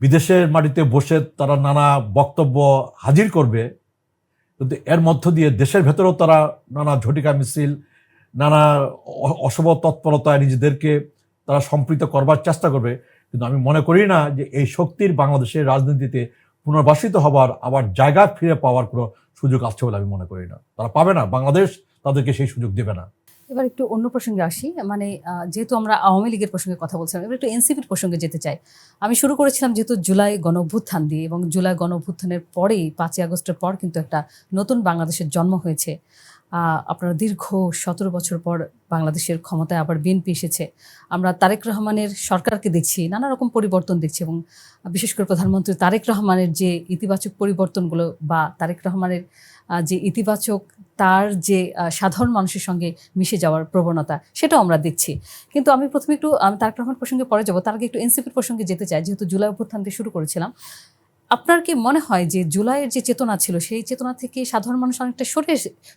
বিদেশের মাটিতে বসে তারা নানা বক্তব্য হাজির করবে, কিন্তু এর মধ্য দিয়ে দেশের ভেতরেও তারা নানা ঝটিকা মিছিল, নানা অশুভ তৎপরতায় নিজেদেরকে তারা সম্পৃক্ত করবার চেষ্টা করবে, কিন্তু আমি মনে করি না যে এই শক্তির বাংলাদেশের রাজনীতিতে পুনর্বাসিত হবার আবার জায়গা ফিরে পাওয়ার কোনো সুযোগ আছে বলে আমি মনে করি না। তারা পাবে না, বাংলাদেশ তাদেরকে সেই সুযোগ দেবে না। এবার একটু অন্য প্রসঙ্গে আসি, মানে যেহেতু আমরা আওয়ামী লীগের প্রসঙ্গে কথা বলছিলাম, এবার একটু এনসিপির প্রসঙ্গে যেতে চাই। আমি শুরু করেছিলাম যেহেতু জুলাই গণ অভ্যুত্থান দিয়ে, এবং জুলাই গণ অভ্যুত্থানের পরেই 5ই আগস্টের পর কিন্তু একটা নতুন বাংলাদেশের জন্ম হয়েছে। আপনার দীর্ঘ 17 বছর পর বাংলাদেশের ক্ষমতায় আবার বিএনপি এসেছে। আমরা তারেক রহমানের সরকারকে দেখছি, নানা রকম পরিবর্তন দেখছি, এবং বিশেষ করে প্রধানমন্ত্রী তারেক রহমানের যে ইতিবাচক পরিবর্তনগুলো, বা তারেক রহমানের যে ইতিবাচক, তার যে সাধারণ মানুষের সঙ্গে মিশে যাওয়ার প্রবণতা, সেটাও আমরা দেখছি। কিন্তু আমি প্রথমে একটু তারেক রহমান প্রসঙ্গে পরে যাবো, তার আগে একটু এনসিপির প্রসঙ্গে যেতে চাই, যেহেতু জুলাই অভ্যুত্থান দিয়ে শুরু করেছিলাম। আপনার কি মনে হয় যে জুলাইয়ের যে চেতনা ছিল, সেই চেতনা থেকে সাধারণ মানুষ অনেকটা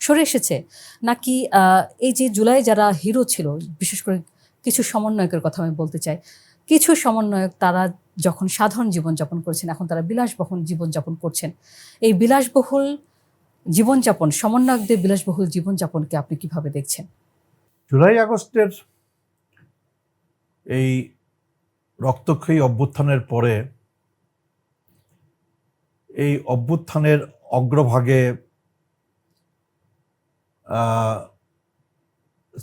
সরে এসেছে, নাকি এই যে জুলাই যারা হিরো ছিল, বিশেষ করে কিছু সমন্বয়কের কথা আমি বলতে চাই, কিছু সমন্বয়ক তারা যখন সাধারণ জীবনযাপন করছেন, এখন তারা বিলাসবহুল জীবনযাপন করছেন, এই বিলাসবহুল জীবনযাপন, সমন্বয়কদের বিলাসবহুল জীবনযাপনকে আপনি কিভাবে দেখছেন? জুলাই আগস্টের এই রক্তক্ষয়ী অভ্যুত্থানের পরে এই অভ্যুত্থানের অগ্রভাগে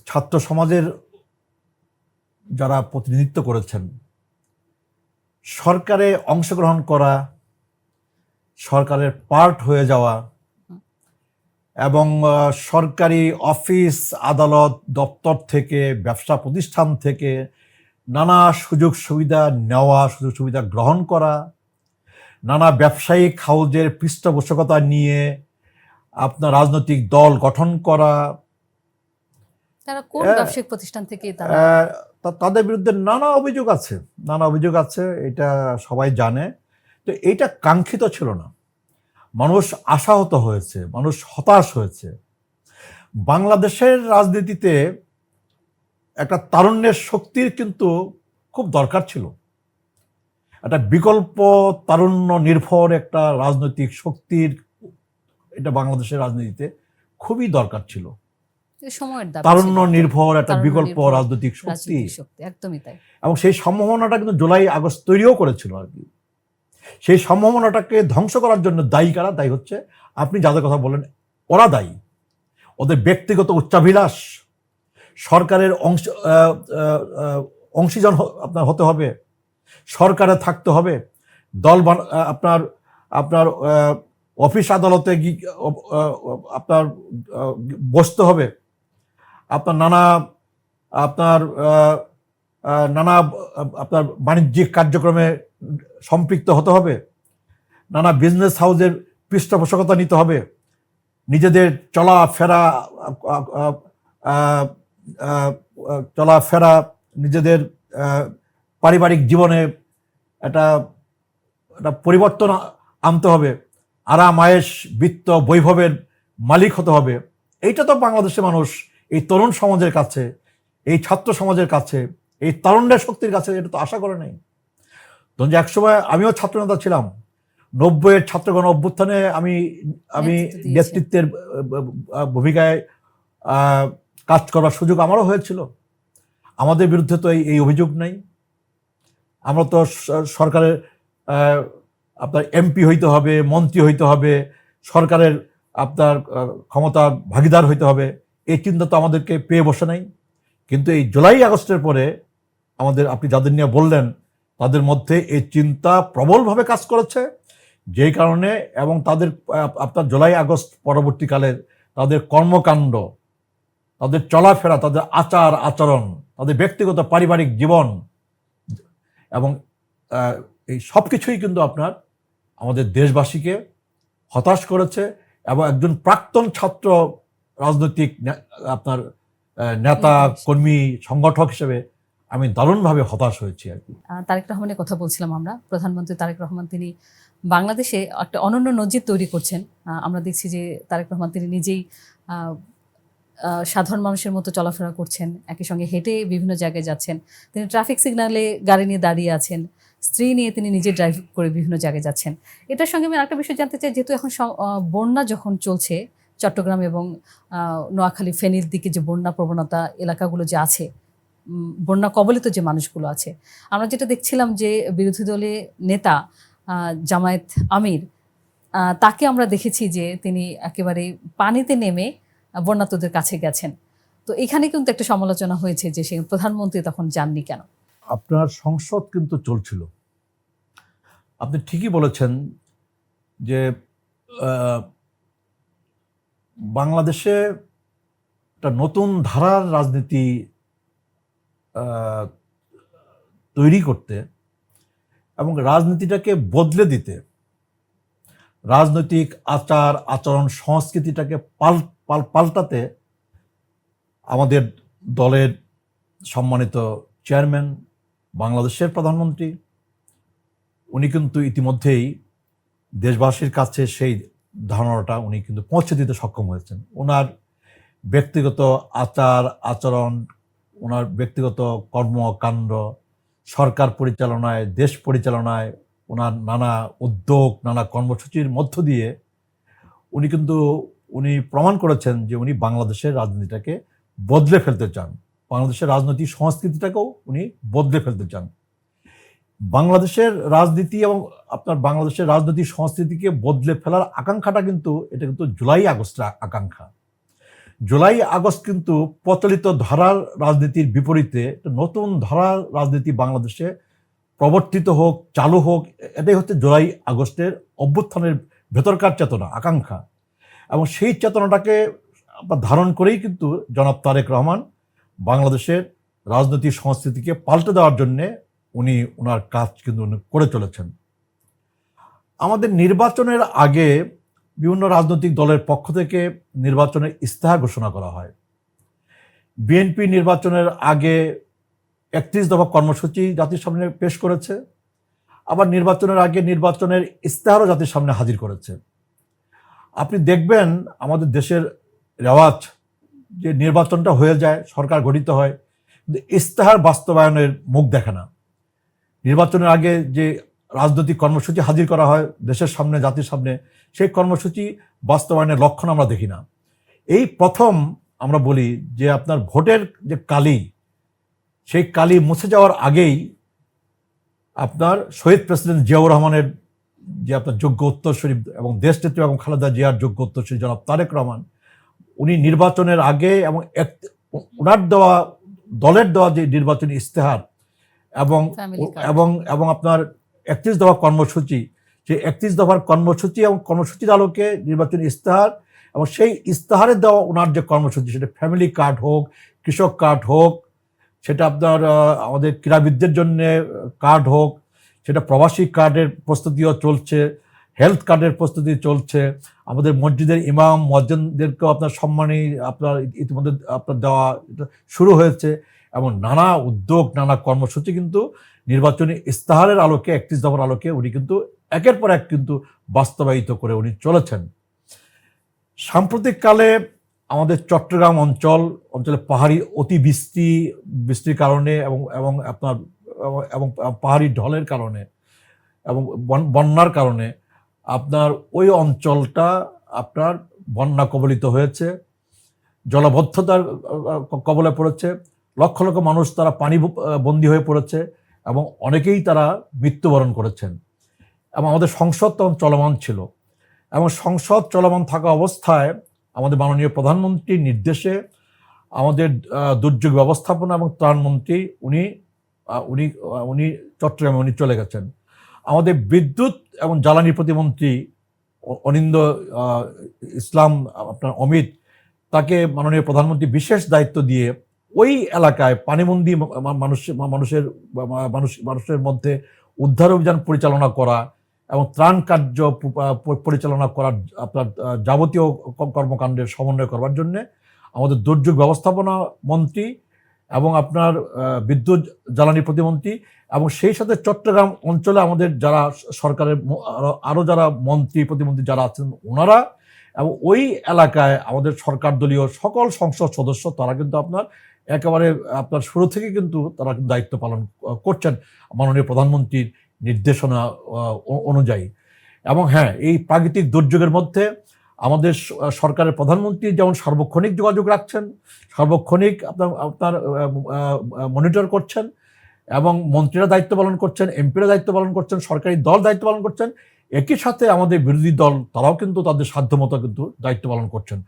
ছাত্র সমাজের যারা প্রতিনিধিত্ব করেছেন, সরকারে অংশগ্রহণ করা, সরকারের পার্ট হয়ে যাওয়া, এবং সরকারি অফিস আদালত দপ্তর থেকে, ব্যবসা প্রতিষ্ঠান থেকে নানা সুযোগ সুবিধা নেওয়া, সুযোগ সুবিধা গ্রহণ করা, নানা ব্যবসায়িক হাউজের পৃষ্ঠপোষকতা নিয়ে আপনার রাজনৈতিক দল গঠন করা, তারা কোন ব্যবসায়িক প্রতিষ্ঠান থেকে তাদের বিরুদ্ধে নানা অভিযোগ আছে, এটা সবাই জানে। তো এইটা কাঙ্ক্ষিত ছিল না, মানুষ আশাহত হয়েছে, মানুষ হতাশ হয়েছে। বাংলাদেশের রাজনীতিতে একটা তারুণ্যের শক্তির কিন্তু খুব দরকার ছিল, একটা বিকল্প তারুণ্য নির্ভর একটা রাজনৈতিক শক্তির, এটা বাংলাদেশের রাজনীতিতে খুবই দরকার ছিল। তারুণ্য নির্ভর একটা বিকল্প রাজনৈতিক শক্তি, একদমই তাই। এবং সেই সম্ভাবনাটা কিন্তু জুলাই আগস্ট তৈরিও করেছিল আর কি। সেই সম্ভাবনাটাকে ধ্বংস করার জন্য দায়ী কারা? দায়ী হচ্ছে আপনি যাদের কথা বলেন, ওরা দায়ী। ওদের ব্যক্তিগত উচ্চাভিলাষ, সরকারের অংশীজন আপনার হতে হবে, সরকারে থাকতে হবে, দল আপনার আপনার অফিস আদালতে আপনার বসতে হবে, আপনার নানা আপনার বাণিজ্যিক কার্যক্রমে সম্পৃক্ত হতে হবে, নানা বিজনেস হাউসের পৃষ্ঠপোষকতা নিতে হবে, নিজেদের চলাফেরা নিজেদের পারিবারিক জীবনে একটা পরিবর্তন আনতে হবে, আরাম আয়েশ বিত্ত বৈভবের মালিক হতে হবে। এইটা তো বাংলাদেশের মানুষ এই তরুণ সমাজের কাছে, এই ছাত্র সমাজের কাছে, এই তারুণ্যের শক্তির কাছে এটা তো আশা করে নাই। তখন যে একসময় আমিও ছাত্রনেতা ছিলাম, 90-এর ছাত্রগণ অভ্যুত্থানে আমি নেতৃত্বের ভূমিকায় কাজ করার সুযোগ আমারও হয়েছিল। আমাদের বিরুদ্ধে তো এই অভিযোগ নাই। আমরা তো সরকারের আপনার এমপি হইতে হবে, মন্ত্রী হইতে হবে, সরকারের আপনার ক্ষমতা ভাগিদার হইতে হবে, এই চিন্তা তো আমাদেরকে পেয়ে বসে নাই। কিন্তু এই জুলাই আগস্টের পরে আপনি যাদের নিয়ে বললেন, তাদের মধ্যে এই চিন্তা প্রবলভাবে কাজ করেছে, যেই কারণে এবং তাদের আপনার জুলাই আগস্ট পরবর্তীকালের তাদের কর্মকাণ্ড, তাদের চলাফেরা, তাদের আচার আচরণ, তাদের ব্যক্তিগত পারিবারিক জীবন, এবং এই সব কিছুই কিন্তু আপনার আমাদের দেশবাসীকে হতাশ করেছে। এবং একজন প্রাক্তন ছাত্র রাজনৈতিক আপনার নেতা, কর্মী, সংগঠক হিসেবে আমি দারুণভাবে হতাশ হয়েছি আর কি। তারেক রহমানের কথা বলছিলাম আমরা, প্রধানমন্ত্রী তারেক রহমান তিনি বাংলাদেশে একটা অনন্য নজির তৈরি করছেন। আমরা দেখছি যে তারেক রহমান তিনি নিজেই সাধারণ মানুষের মতো চলাফেরা করছেন, একই সঙ্গে হেঁটে বিভিন্ন জায়গায় যাচ্ছেন, তিনি ট্রাফিক সিগন্যালে গাড়ি নিয়ে দাঁড়িয়ে আছেন, স্ত্রী নিয়ে তিনি নিজে ড্রাইভ করে বিভিন্ন জায়গায় যাচ্ছেন। এটার সঙ্গে আমি আরেকটা বিষয় জানতে চাই, যেহেতু এখন বন্যা যখন চলছে, চট্টগ্রাম এবং নোয়াখালী ফেনীর দিকে যে বন্যা প্রবণতা এলাকাগুলো যে আছে, বন্যা কবলিত যে মানুষগুলো আছে, আমরা যেটা দেখছিলাম যে বিরোধী দলের নেতা জামায়াত আমির, তাকে আমরা দেখেছি যে তিনি একেবারে পানিতে নেমে বন্যার্তদের কাছে গেছেন। তো এখানে কিন্তু একটা সমালোচনা হয়েছে যে সে প্রধানমন্ত্রী তখন যাননি কেন। আপনার সংসদ কিন্তু চলছিল, আপনি ঠিকই বলেছেন যে বাংলাদেশে একটা নতুন ধারার রাজনীতি তৈরি করতে এবং রাজনীতিটাকে বদলে দিতে, রাজনৈতিক আচার আচরণ সংস্কৃতিটাকে পাল্টাতে আমাদের দলের সম্মানিত চেয়ারম্যান, বাংলাদেশের প্রধানমন্ত্রী, উনি কিন্তু ইতিমধ্যেই দেশবাসীর কাছে সেই ধারণাটা উনি কিন্তু পৌঁছে দিতে সক্ষম হয়েছেন। ওনার ব্যক্তিগত আচার আচরণ, ওনার ব্যক্তিগত কর্মকাণ্ড, সরকার পরিচালনায়, দেশ পরিচালনায় ওনার নানা উদ্যোগ, নানা কর্মসূচির মধ্য দিয়ে উনি প্রমাণ করেছেন যে উনি বাংলাদেশের রাজনীতিটাকে বদলে ফেলতে চান, বাংলাদেশের রাজনৈতিক সংস্কৃতিটাকেও উনি বদলে ফেলতে চান। বাংলাদেশের রাজনীতি এবং আপনার বাংলাদেশের রাজনৈতিক সংস্কৃতিকে বদলে ফেলার আকাঙ্ক্ষাটা কিন্তু এটা কিন্তু জুলাই আগস্টের আকাঙ্ক্ষা। জুলাই আগস্ট কিন্তু প্রচলিত ধারার রাজনীতির বিপরীতে নতুন ধারার রাজনীতি বাংলাদেশে প্রবর্তিত হোক, চালু হোক, এটাই হচ্ছে জুলাই আগস্টের অভ্যুত্থানের ভেতরকার চেতনা, আকাঙ্ক্ষা। এবং সেই চেতনাটাকে ধারণ করেই কিন্তু জনাব তারেক রহমান বাংলাদেশের রাজনৈতিক সংস্কৃতিকে পাল্টে দেওয়ার জন্যে উনি ওনার কাজ কিন্তু করে চলেছেন। আমাদের নির্বাচনের আগে বিভিন্ন রাজনৈতিক দলের পক্ষ থেকে নির্বাচনের ইস্তেহার ঘোষণা করা হয়। বিএনপি নির্বাচনের আগে 31 দফা কর্মসূচি জাতির সামনে পেশ করেছে, আবার নির্বাচনের আগে নির্বাচনের ইস্তেহারও জাতির সামনে হাজির করেছে। আপনি দেখবেন আমাদের দেশের রেওয়াজ যে নির্বাচনটা হয়ে যায়, সরকার গঠিত হয়, কিন্তু ইস্তেহার বাস্তবায়নের মুখ দেখে না। নির্বাচনের আগে যে রাজনৈতিক কর্মসূচি হাজির করা হয় দেশের সামনে, জাতির সামনে, সেই কর্মসূচি বাস্তবায়নের লক্ষণ আমরা দেখি না। এই প্রথম আমরা বলি যে আপনার ভোটের যে কালি, সেই কালি মুছে যাওয়ার আগেই আপনার শহীদ প্রেসিডেন্ট জিয়াউর রহমানের যে আপনার যোগ্য উত্তরসূরি এবং দেশনেত্রী এবং খালেদা জিয়ার যোগ্য উত্তরসূরি জনাব তারেক রহমান, উনি নির্বাচনের আগে এবং ওনার দেওয়া দলের দেওয়া যে নির্বাচনী ইস্তেহার এবং এবং এবং আপনার 31 দফা কর্মসূচি, সেই 31 দফার কর্মসূচি এবং কর্মসূচির আলোকে নির্বাচনী ইস্তেহার এবং সেই ইস্তেহারে দেওয়া ওনার যে কর্মসূচি, সেটা ফ্যামিলি কার্ড হোক, কৃষক কার্ড হোক, সেটা আপনার আমাদের ক্রীড়াবিদদের জন্য কার্ড হোক, সেটা প্রবাসী কার্ডের প্রস্তুতিও চলছে, হেলথ কার্ডের প্রস্তুতি চলছে, আমাদের মসজিদের ইমাম মুয়াজ্জিনদেরকেও আপনার সম্মানী আপনার ইতিমধ্যে আপনার দেওয়া শুরু হয়েছে, এবং নানা উদ্যোগ, নানা কর্মসূচি কিন্তু নির্বাচনী ইস্তেহারের আলোকে, 31 দফার আলোকে উনি কিন্তু একের পর এক কিন্তু বাস্তবায়িত করে উনি চলেছেন। সাম্প্রতিককালে আমাদের চট্টগ্রাম অঞ্চলে পাহাড়ি বৃষ্টির কারণে এবং আপনার এবং পাহাড়ি ঢলের কারণে এবং বন্যার কারণে আপনার ওই অঞ্চলটা আপনার বন্যা কবলিত হয়েছে, জলাবদ্ধতার কবলে পড়েছে, লক্ষ লক্ষ মানুষ তারা পানি বন্দী হয়ে পড়েছে এবং অনেকেই তারা মৃত্যুবরণ করেছেন। এবং আমাদের সংসদ তখন চলমান ছিল, এবং সংসদ চলমান থাকা অবস্থায় আমাদের মাননীয় প্রধানমন্ত্রীর নির্দেশে আমাদের দুর্যোগ ব্যবস্থাপনা এবং ত্রাণমন্ত্রী উনি উনি উনি চট্টগ্রামে উনি চলে গেছেন। আমাদের বিদ্যুৎ এবং জ্বালানি প্রতিমন্ত্রী অনিন্দ ইসলাম আপনার অমিত, তাকে মাননীয় প্রধানমন্ত্রী বিশেষ দায়িত্ব দিয়ে ওই এলাকায় পানিবন্দী মানুষের মধ্যে উদ্ধার অভিযান পরিচালনা করা এবং ত্রাণ কার্য পরিচালনা করার আপনার যাবতীয় কর্মকাণ্ডের সমন্বয় করবার জন্য আমাদের দুর্যোগ ব্যবস্থাপনা মন্ত্রী এবং আপনার বিদ্যুৎ জ্বালানি প্রতিমন্ত্রী এবং সেই সাথে চট্টগ্রাম অঞ্চলে আমাদের যারা সরকারের আরও যারা মন্ত্রী প্রতিমন্ত্রী যারা আছেন ওনারা, এবং ওই এলাকায় আমাদের সরকার দলীয় সকল সংসদ সদস্য, তারা কিন্তু আপনার একেবারে আপনার শুরু থেকে কিন্তু তারা দায়িত্ব পালন করছেন মাননীয় প্রধানমন্ত্রীর নির্দেশনা অনুযায়ী। এবং হ্যাঁ, এই প্রাকৃতিক দুর্যোগের মধ্যে আমাদের সরকারের প্রধানমন্ত্রী যেমন সার্বক্ষণিক যোগাযোগ রাখছেন, সার্বক্ষণিক আপনার মনিটর করছেন, এবং মন্ত্রীরা দায়িত্ব পালন করছেন, এমপিরা দায়িত্ব পালন করছেন, সরকারি দল দায়িত্ব পালন করছেন, একই সাথে আমাদের বিরোধী দল তারাও কিন্তু তাদের সাধ্যমতো কিন্তু দায়িত্ব পালন করছেন।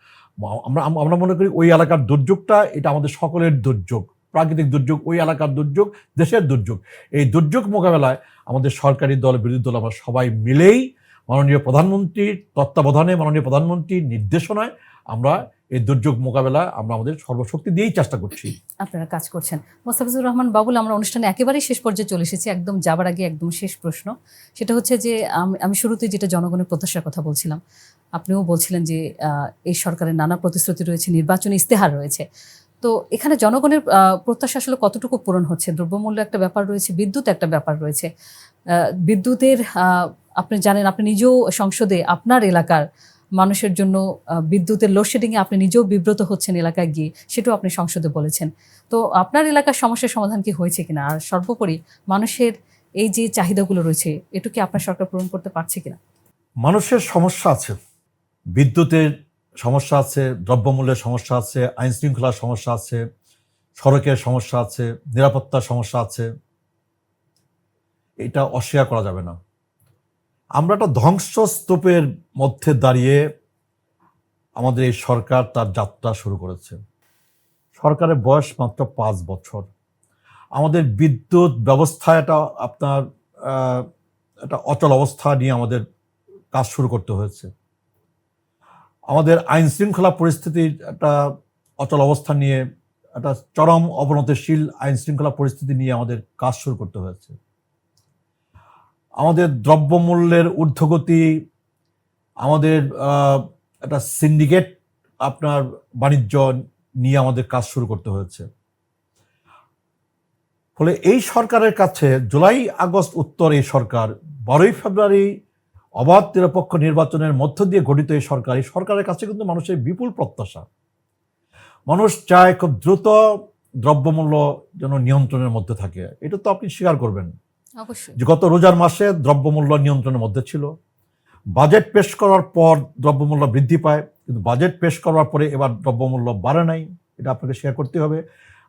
আমরা মনে করি ওই এলাকার দুর্যোগটা এটা আমাদের সকলের দুর্যোগ, প্রাকৃতিক দুর্যোগ, ওই এলাকার দুর্যোগ, দেশের দুর্যোগ। এই দুর্যোগ মোকাবেলায় আমাদের সরকারি দল, বিরোধী দল, আমরা সবাই মিলেই মাননীয় প্রধানমন্ত্রীর তত্ত্বাবধানে, মাননীয় প্রধানমন্ত্রীর নির্দেশনায় আমরা এই দুর্যোগ মোকাবেলায় আমরা আমাদের সর্বশক্তি দিয়েই চেষ্টা করছি। আপনারা কাজ করছেন। মোস্তাফিজুর রহমান বাবুল, আমরা অনুষ্ঠানে একেবারেই শেষ পর্যায়ে চলে এসেছি। একদম যাবার আগে একদম শেষ প্রশ্ন, সেটা হচ্ছে যে আমি শুরুতে যেটা জনগণের প্রত্যাশার কথা বলছিলাম, আপনিও বলছিলেন যে এই সরকারের নানা প্রতিশ্রুতি রয়েছে, নির্বাচনী ইস্তেহার রয়েছে। তো এখানে জনগণের প্রত্যাশা আসলে কতটুকু পূরণ হচ্ছে? দ্রব্যমূল্য একটা ব্যাপার রয়েছে, বিদ্যুৎ একটা ব্যাপার রয়েছে। বিদ্যুতের আপনি জানেন, আপনি নিজেও সংসদে আপনার এলাকার মানুষের জন্য বিদ্যুতের লোডশেডিংয়ে আপনি নিজেও বিব্রত হচ্ছেন এলাকায় গিয়ে, সেটাও আপনি সংসদে বলেছেন। তো আপনার এলাকার সমস্যার সমাধান কি হয়েছে কিনা, আর সর্বোপরি মানুষের এই যে চাহিদাগুলো রয়েছে এটু কি আপনার সরকার পূরণ করতে পারছে কিনা? মানুষের সমস্যা আছে, বিদ্যুতের সমস্যা আছে, দ্রব্যমূল্যের সমস্যা আছে, আইন শৃঙ্খলার সমস্যা আছে, সড়কের সমস্যা আছে, নিরাপত্তার সমস্যা আছে, এটা অস্বীকার করা যাবে না। আমরা একটা ধ্বংসস্তূপের মধ্যে দাঁড়িয়ে আমাদের এই সরকার তার যাত্রা শুরু করেছে। সরকারের বয়স মাত্র 5 বছর। আমাদের বিদ্যুৎ ব্যবস্থা একটা একটা অচল অবস্থা নিয়ে আমাদের কাজ শুরু করতে হয়েছে। আমাদের আইন শৃঙ্খলা পরিস্থিতির একটা অচল অবস্থা নিয়ে, একটা চরম অবনতিশীল আইন শৃঙ্খলা পরিস্থিতি নিয়ে আমাদের কাজ শুরু করতে হয়েছে। আমাদের দ্রব্যমূল্যের ঊর্ধ্বগতি, আমাদের একটা সিন্ডিকেট বাণিজ্য নিয়ে আমাদের কাজ শুরু করতে হয়েছে। ফলে এই সরকারের কাছে জুলাই আগস্ট উত্তর এই সরকার, 12ই ফেব্রুয়ারি অবাধ নিরপেক্ষ নির্বাচনের মধ্য দিয়ে গঠিত এই সরকারের কাছে কিন্তু মানুষের বিপুল প্রত্যাশা। মানুষ চায় খুব দ্রুত দ্রব্যমূল্য যেন নিয়ন্ত্রণের মধ্যে থাকে। এটা তো আপনি স্বীকার করবেন যে গত রোজার মাসে দ্রব্যমূল্য নিয়ন্ত্রণের মধ্যে ছিল। বাজেট পেশ করার পর দ্রব্যমূল্য বৃদ্ধি পায়, কিন্তু বাজেট পেশ করার পরে এবার দ্রব্যমূল্য বাড়ে নাই, এটা আপনাকে স্বীকার করতে হবে।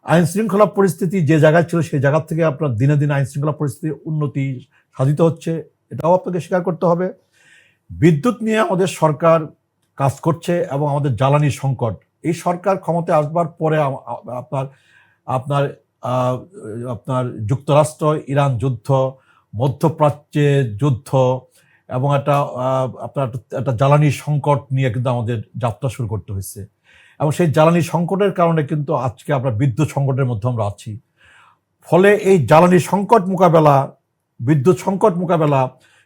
আইন শৃঙ্খলা পরিস্থিতি যে জায়গায় ছিল সেই জায়গা থেকে আপনার দিনে দিনে আইন শৃঙ্খলা পরিস্থিতির উন্নতি সাধিত হচ্ছে, এটাও আপনাকে স্বীকার করতে হবে। বিদ্যুৎ নিয়ে আমাদের সরকার কাজ করছে, এবং আমাদের জ্বালানি সংকট, এই সরকার ক্ষমতায় আসবার পরে আপনার আপনার যুক্তরাষ্ট্র ইরান যুদ্ধ, মধ্যপ্রাচ্যে যুদ্ধ, এবং একটা জ্বালানি সংকট নিয়ে কিন্তু আমাদের যাত্রা শুরু করতে হয়েছে। এবং সেই জ্বালানি সংকটের কারণে কিন্তু আজকে আমরা বিদ্যুৎ সংকটের মধ্যে আমরা আছি। ফলে এই জ্বালানি সংকট মোকাবেলা, বিদ্যুৎ সংকট মোকাবেলা,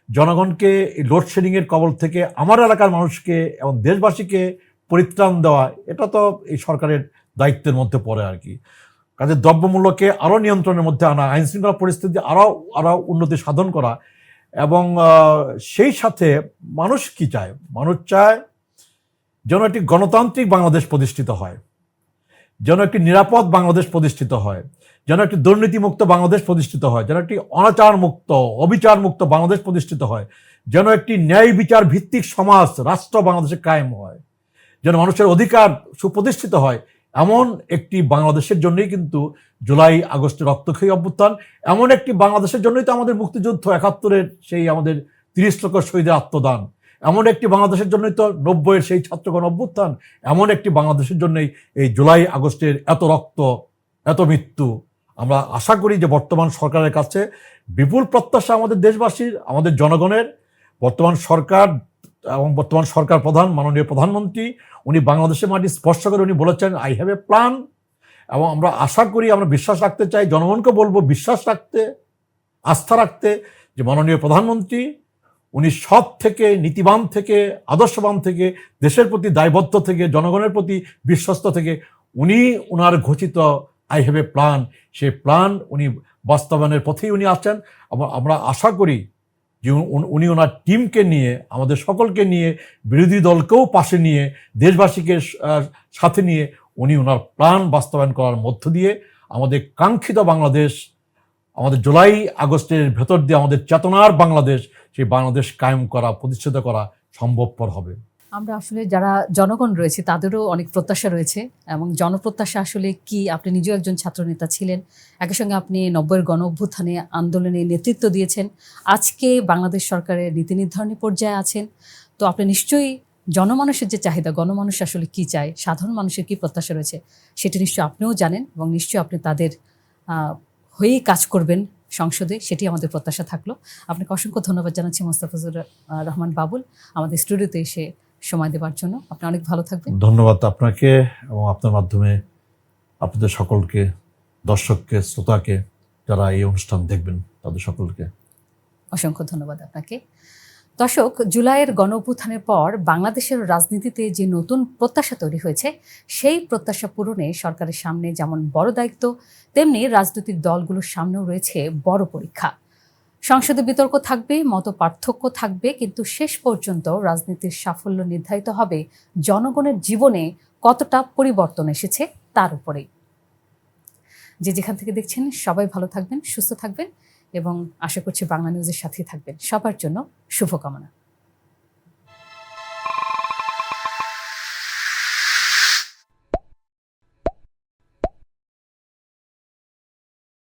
জনগণকে এই লোডশেডিংয়ের কবল থেকে আমার এলাকার মানুষকে এবং দেশবাসীকে পরিত্রাণ দেওয়া, এটা তো এই সরকারের দায়িত্বের মধ্যে পড়ে আর কি। কাজে দ্রব্যমূল্যকে আরও নিয়ন্ত্রণের মধ্যে আনা, আইন শৃঙ্খলা পরিস্থিতি আরও উন্নতি সাধন করা, এবং সেই সাথে মানুষ কি চায়? মানুষ চায় যেন একটি গণতান্ত্রিক বাংলাদেশ প্রতিষ্ঠিত হয়, যেন একটি নিরাপদ বাংলাদেশ প্রতিষ্ঠিত হয়, যেন একটি দুর্নীতিমুক্ত বাংলাদেশ প্রতিষ্ঠিত হয়, যেন একটি অনাচার মুক্ত, অবিচার মুক্ত বাংলাদেশ প্রতিষ্ঠিত হয়, যেন একটি ন্যায় বিচার ভিত্তিক সমাজ রাষ্ট্র বাংলাদেশে কায়েম হয়, যেন মানুষের অধিকার সুপ্রতিষ্ঠিত হয়। এমন একটি বাংলাদেশের জন্যই কিন্তু জুলাই আগস্টের রক্তক্ষয়ী অভ্যুত্থান, এমন একটি বাংলাদেশের জন্যই তো আমাদের মুক্তিযুদ্ধ, 71-এর সেই আমাদের 30 লক্ষ শহীদের আত্মদান, এমন একটি বাংলাদেশের জন্যই তো 90-এর সেই ছাত্রগণ অভ্যুত্থান, এমন একটি বাংলাদেশের জন্যই এই জুলাই আগস্টের এত রক্ত, এত মৃত্যু। আমরা আশা করি যে বর্তমান সরকারের কাছে বিপুল প্রত্যাশা আমাদের দেশবাসীর, আমাদের জনগণের। বর্তমান সরকার এবং বর্তমান সরকার প্রধান মাননীয় প্রধানমন্ত্রী, উনি বাংলাদেশের মাটি স্পর্শ করে উনি বলেছেন আই হ্যাভ এ প্ল্যান। এবং আমরা আশা করি, আমরা বিশ্বাস রাখতে চাই, জনগণকে বলবো বিশ্বাস রাখতে, আস্থা রাখতে, যে মাননীয় প্রধানমন্ত্রী উনি সৎ থেকে, নীতিবান থেকে, আদর্শবান থেকে, দেশের প্রতি দায়বদ্ধ থেকে, জনগণের প্রতি বিশ্বস্ত থেকে উনি ওনার ঘোষিত আই হ্যাভ এ প্ল্যান, সেই প্ল্যান উনি বাস্তবায়নের পথেই উনি আছেন। আমরা আশা করি যে উনি ওনার টিমকে নিয়ে, আমাদের সকলকে নিয়ে, বিরোধী দলকেও পাশে নিয়ে, দেশবাসীকে সাথে নিয়ে উনি ওনার প্ল্যান বাস্তবায়ন করার মধ্য দিয়ে আমাদের কাঙ্ক্ষিত বাংলাদেশ, আমাদের জুলাই আগস্টের ভেতর দিয়ে আমাদের চেতনার বাংলাদেশ, সেই বাংলাদেশ কায়েম করা, প্রতিষ্ঠিত করা সম্ভবপর হবে। আমরা আসলে যারা জনগণ রয়েছে তাদেরও অনেক প্রত্যাশা রয়েছে এবং জনপ্রত্যাশা আসলে কি, আপনি নিজেও একজন ছাত্রনেতা ছিলেন, একই সঙ্গে আপনি 90-এর গণ অভ্যুত্থানে আন্দোলনে নেতৃত্ব দিয়েছেন, আজকে বাংলাদেশ সরকারের নীতি নির্ধারণী পর্যায়ে আছেন। তো আপনি নিশ্চয়ই জনমানুষের যে চাহিদা, গণমানুষ আসলে কি চায়, সাধারণ মানুষের কি প্রত্যাশা রয়েছে, সেটি নিশ্চয়ই আপনিও জানেন এবং নিশ্চয়ই আপনি তাদের হয়েই কাজ করবেন সংসদে, সেটি আমাদের প্রত্যাশা থাকলো। আপনাকে অসংখ্য ধন্যবাদ জানাচ্ছি মোস্তাফিজুর রহমান বাবুল আমাদের স্টুডিওতে এসে সময় দেওয়ার জন্য। আপনি অনেক ভালো থাকবেন। ধন্যবাদ আপনাকে এবং আপনার মাধ্যমে আপনাদের সকলকে, দর্শককে, শ্রোতাকে, যারা এই অনুষ্ঠান দেখবেন তাদের সকলকে অসংখ্য ধন্যবাদ আপনাকে। দর্শক, জুলাইয়ের গণ অভ্যুত্থানের পর বাংলাদেশের রাজনীতিতে যে নতুন প্রত্যাশা তৈরি হয়েছে, সেই প্রত্যাশা পূরণে সরকারের সামনে যেমন বড় দায়িত্ব, তেমনি রাজনৈতিক দলগুলোর সামনেও রয়েছে বড় পরীক্ষা। সংসদে বিতর্ক থাকবে, মত পার্থক্য থাকবে, কিন্তু শেষ পর্যন্ত রাজনীতির সাফল্য নির্ধারিত হবে জনগণের জীবনে কতটা পরিবর্তন এসেছে তার উপরেই। যে যেখান থেকে দেখছেন সবাই ভালো থাকবেন, সুস্থ থাকবেন এবং আশা করছি বাংলা নিউজের সাথেই থাকবেন। সবার জন্য শুভকামনা।